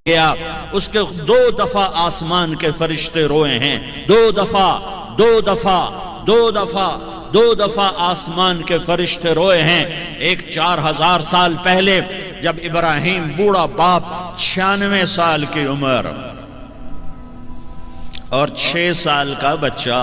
گیا، اس کے 2 دفعہ آسمان کے فرشتے روئے ہیں، 2 دفعہ آسمان کے فرشتے روئے ہیں۔ ایک 4000 سال پہلے جب ابراہیم بوڑھا باپ 96 سال کی عمر اور 6 سال کا بچہ،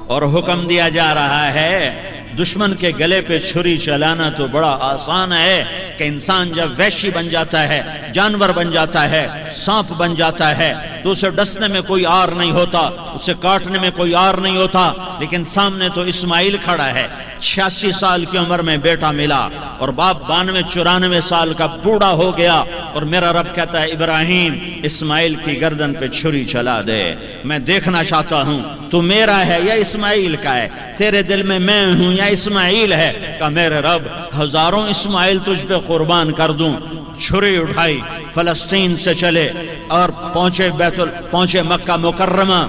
اور حکم دیا جا رہا ہے دشمن کے گلے پہ چھری چلانا تو بڑا آسان ہے کہ انسان جب وحشی بن جاتا ہے، جانور بن جاتا ہے، سانپ بن جاتا ہے تو اسے ڈسنے میں کوئی آر نہیں ہوتا، اسے کاٹنے میں کوئی آر نہیں ہوتا، لیکن سامنے تو اسماعیل کھڑا ہے، 86 سال کی عمر میں بیٹا ملا اور باپ 92-94 سال کا بوڑھا ہو گیا، اور میرا رب کہتا ہے ابراہیم اسماعیل کی گردن پہ چھری چلا دے، میں دیکھنا چاہتا ہوں تو میرا ہے یا اسماعیل کا ہے، تیرے دل میں میں ہوں یا اسماعیل ہے؟ کہ میرے رب ہزاروں اسماعیل تجھ پہ قربان کر دوں۔ چھری اٹھائی، فلسطین سے چلے اور پہنچے مکہ مکرمہ،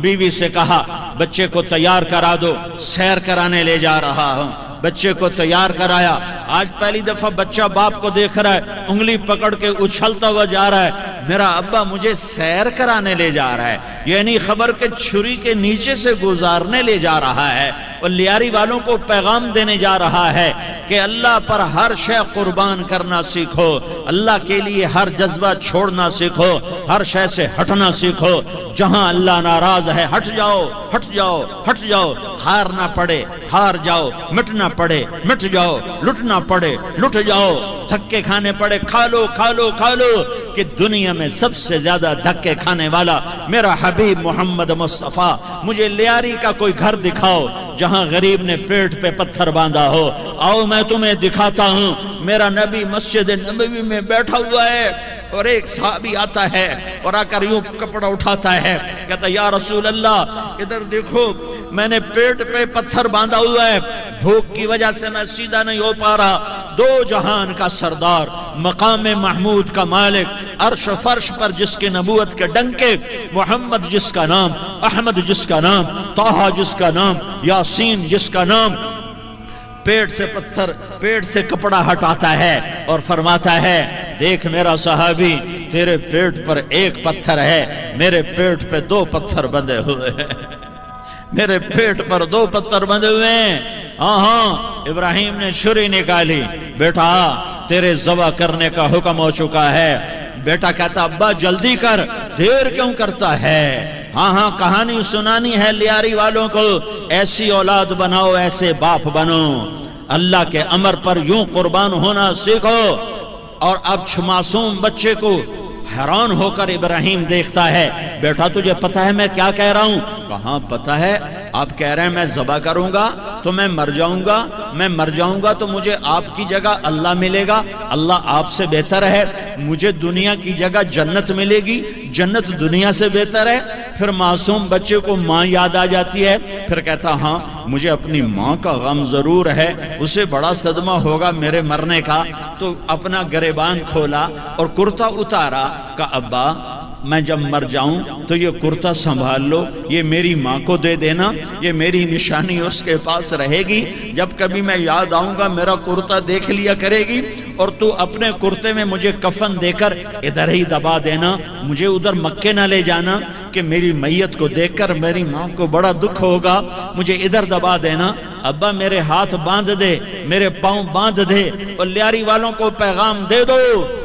بیوی سے کہا بچے کو تیار کرا دو، سیر کرانے لے جا رہا ہوں، بچے کو تیار کرایا۔ آج پہلی دفعہ بچہ باپ کو دیکھ رہا ہے، انگلی پکڑ کے اچھلتا ہوا جا رہا ہے، میرا ابا مجھے سیر کرانے لے جا رہا ہے، یعنی خبر کہ چھری کے نیچے سے گزارنے لے جا رہا ہے، اور لیاری والوں کو پیغام دینے جا رہا ہے کہ اللہ پر ہر شے قربان کرنا سیکھو، اللہ کے لیے ہر جذبہ چھوڑنا سیکھو، ہر شے سے ہٹنا سیکھو، جہاں اللہ ناراض ہے ہٹ جاؤ، ہٹ جاؤ، ہٹ جاؤ، ہار نہ پڑے ہار جاؤ، مٹنا پڑے مٹ جاؤ، لٹنا پڑے لٹ جاؤ، دھکے کھانے پڑے کھا لو کھا لو کھا لو، کہ دنیا میں سب سے زیادہ دھکے کھانے والا میرا حبیب محمد مصطفیٰ، مجھے لیاری کا کوئی گھر دکھاؤ جہاں غریب نے پیٹ پہ پتھر باندھا ہو، آؤ میں تمہیں دکھاتا ہوں۔ میرا نبی مسجد نبوی میں بیٹھا ہوا ہے اور ایک صحابی آتا ہے اور آ کر یوں کپڑا اٹھاتا ہے، کہتا یا رسول اللہ ادھر دیکھو، میں نے پیٹ پہ پتھر باندھا ہوا ہے، بھوک کی وجہ سے میں سیدھا نہیں ہو پا رہا، 2 جہان کا سردار، مقام محمود کا مالک، عرش فرش پر جس کے نبوت کے ڈنکے، محمد جس کا نام، احمد جس کا نام، طٰہٰ جس کا نام، یاسین جس کا نام، پیٹ سے کپڑا ہٹاتا ہے اور فرماتا ہے دیکھ میرا صحابی، تیرے پیٹ پر 1 پتھر ہے، میرے پیٹ پہ 2 پتھر بندھے ہوئے ہیں، میرے پیٹ پر 2 پتھر بندھے ہوئے ہیں۔ ہاں ابراہیم نے چھری نکالی، بیٹا تیرے ذبح کرنے کا حکم ہو چکا ہے۔ بیٹا کہتا ابا جلدی کر، دیر کیوں کرتا ہے؟ ہاں کہانی سنانی ہے لیاری والوں کو، ایسی اولاد بناؤ، ایسے باپ بنو، اللہ کے امر پر یوں قربان ہونا سیکھو۔ اور اب معصوم بچے کو حیران ہو کر ابراہیم دیکھتا ہے، بیٹا تجھے پتہ ہے میں کیا کہہ رہا ہوں؟ کہاں پتہ ہے، آپ کہہ رہے ہیں میں ذبح کروں گا تو میں مر جاؤں گا تو مجھے آپ کی جگہ اللہ ملے گا، اللہ آپ سے بہتر ہے، مجھے دنیا کی جگہ جنت ملے گی، جنت دنیا سے بہتر ہے۔ پھر معصوم بچے کو ماں یاد آ جاتی ہے، پھر کہتا ہاں مجھے اپنی ماں کا غم ضرور ہے، اسے بڑا صدمہ ہوگا میرے مرنے کا، تو اپنا گریبان کھولا اور کرتا اتارا، کہ ابا میں جب مر جاؤں تو یہ کرتا سنبھال لو، یہ میری ماں کو دے دینا، یہ میری نشانی اس کے پاس رہے گی، جب کبھی میں یاد آؤں گا میرا کرتا دیکھ لیا کرے گی، اور تو اپنے کرتے میں مجھے کفن دے کر ادھر ہی دبا دینا، مجھے ادھر مکے نہ لے جانا کہ میری میت کو دیکھ کر میری ماں کو بڑا دکھ ہوگا، مجھے ادھر دبا دینا۔ ابا میرے ہاتھ باندھ دے، میرے پاؤں باندھ دے، اور لیاری والوں کو پیغام دے دو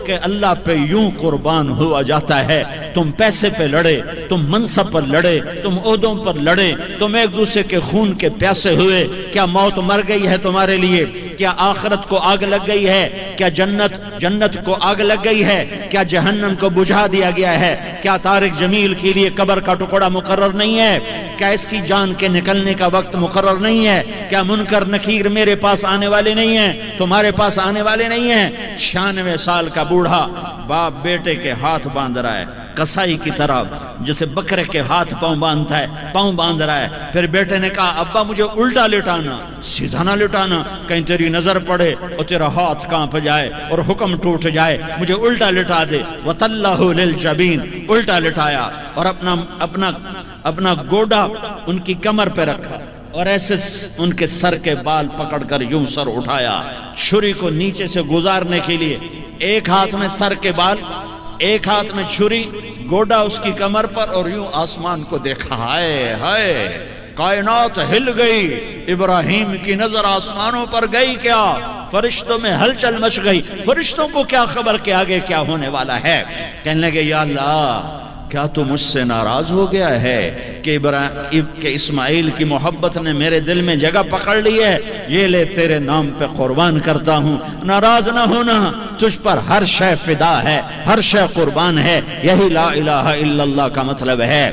کہ اللہ پہ یوں قربان ہوا جاتا ہے۔ تم پیسے پہ لڑے، تم منصب پر لڑے، تم عہدوں پر لڑے، تم ایک دوسرے کے خون کے پیاسے ہوئے، کیا موت مر گئی ہے تمہارے لیے؟ کیا آخرت کو آگ لگ گئی ہے؟ کیا جنت کو آگ لگ گئی ہے؟ کیا جہنم کو بجھا دیا گیا ہے؟ کیا طارق جمیل کے لیے قبر کا ٹکڑا مقرر نہیں ہے؟ کیا اس کی جان کے نکلنے کا وقت مقرر نہیں ہے؟ کیا منکر نکیر میرے پاس آنے والے نہیں ہیں، تمہارے پاس آنے والے نہیں ہیں؟ 96 سال کا بوڑھا باپ بیٹے کے ہاتھ باندھ رہا ہے، کسائی کی طرح جسے بکرے کے ہاتھ پاؤں باندھتا ہے، پاؤں باندھ رہا ہے۔ پھر بیٹے نے کہا ابا مجھے الٹا لٹانا، سیدھا نہ لٹانا، کہیں تیری نظر پڑے اور تیرا ہاتھ کانپ جائے اور حکم ٹوٹ جائے، مجھے الٹا لٹا دے۔ وَتَلَّهُ لِلْجَبِينِ، الٹا لٹایا اور اپنا گوڈا ان کی کمر پہ رکھا اور ایسے ان کے سر کے بال پکڑ کر یوں سر اٹھایا، چھری کو نیچے سے گزارنے کے لیے، ایک ہاتھ میں سر کے بال ایک ہاتھ میں چھری، گوڈا اس کی کمر پر، اور یوں آسمان کو دیکھا، ہائے ہائے کائنات ہل گئی، ابراہیم کی نظر آسمانوں پر گئی کیا؟ فرشتوں میں ہلچل مچ گئی، فرشتوں کو کیا خبر کہ آگے کیا ہونے والا ہے؟ کہنے لگے یا اللہ کیا تو مجھ سے ناراض ہو گیا ہے کہ اسماعیل کی محبت نے میرے دل میں جگہ پکڑ لی ہے؟ یہ لے تیرے نام پہ قربان کرتا ہوں، ناراض نہ ہونا، تجھ پر ہر شے فدا ہے، ہر شے قربان ہے، یہی لا الہ الا اللہ کا مطلب ہے۔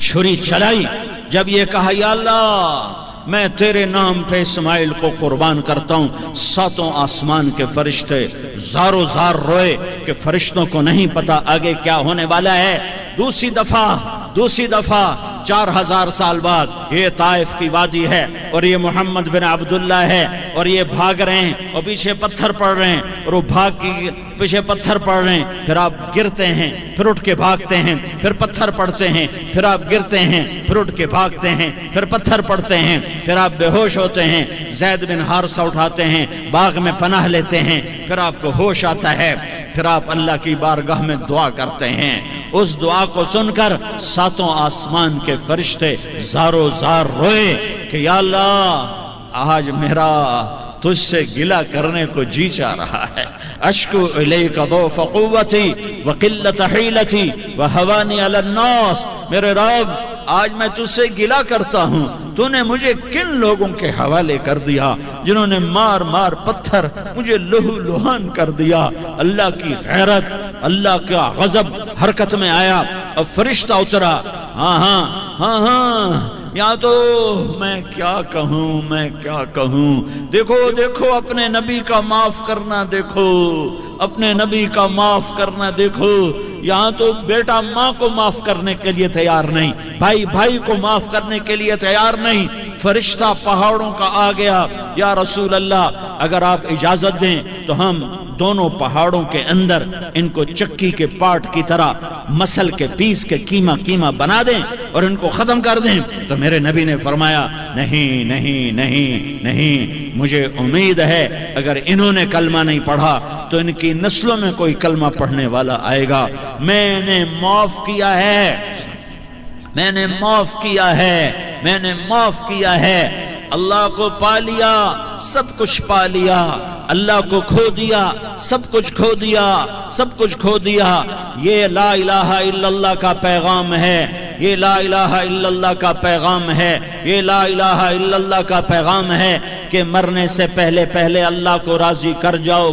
چھری چلائی، جب یہ کہا یا اللہ میں تیرے نام پہ اسماعیل کو قربان کرتا ہوں، ساتوں آسمان کے فرشتے زارو زار روئے کہ فرشتوں کو نہیں پتا آگے کیا ہونے والا ہے۔ دوسری دفعہ 4000 سال بعد یہ طائف کی وادی ہے اور یہ محمد بن عبداللہ ہے اور یہ بھاگ رہے ہیں اور پیچھے پتھر پڑ رہے ہیں اور وہ بھاگ کے پیچھے پتھر پڑ رہے ہیں، پھر آپ گرتے ہیں، پھر اٹھ کے بھاگتے ہیں، پھر پتھر پڑتے ہیں، پھر آپ گرتے ہیں، پھر اٹھ کے بھاگتے ہیں، پھر پتھر پڑتے ہیں، پھر آپ بے ہوش ہوتے ہیں، زید بن حارثہ اٹھاتے ہیں، باغ میں پناہ لیتے ہیں، پھر آپ کو ہوش آتا ہے، پھر آپ اللہ کی بارگاہ میں دعا کرتے ہیں۔ اس دعا کو سن کر ساتوں آسمان کے فرشتے زارو زار روئے کہ یا اللہ آج میرا تجھ سے گلہ کرنے کو جی چاہ رہا ہے، اشکو الیک ضعف قوتی وقلت حیلتی وہوانی علی الناس، میرے رب آج میں تجھ سے گلہ کرتا ہوں، تو نے مجھے کن لوگوں کے حوالے کر دیا جنہوں نے مار مار پتھر مجھے لہو لہان کر دیا۔ اللہ کی غیرت، اللہ کا غضب حرکت میں آیا، اب فرشتہ اترا، ہاں یا تو میں کیا کہوں، دیکھو اپنے نبی کا معاف کرنا، اپنے نبی کا معاف کرنا دیکھو، یہاں تو بیٹا ماں کو معاف کرنے کے لیے تیار نہیں، بھائی کو معاف کرنے کے لیے تیار نہیں۔ فرشتہ پہاڑوں کا آ گیا، یا رسول اللہ اگر آپ اجازت دیں تو ہم دونوں پہاڑوں کے اندر ان کو چکی کے پاٹ کی طرح مسل کے پیس کے کیما بنا دیں اور ان کو ختم کر دیں۔ تو میرے نبی نے فرمایا نہیں، مجھے امید ہے اگر انہوں نے کلمہ نہیں پڑھا تو ان کی نسلوں میں کوئی کلمہ پڑھنے والا آئے گا۔ میں نے معاف کیا ہے، اللہ کو پا لیا، سب کچھ پا لیا، اللہ کو کھو دیا، سب کچھ کھو دیا۔ یہ لا الہ الا اللہ کا پیغام ہے، یہ لا الہ الا اللہ کا پیغام ہے، یہ لا الہ الا اللہ کا پیغام ہے کہ مرنے سے پہلے اللہ کو راضی کر جاؤ۔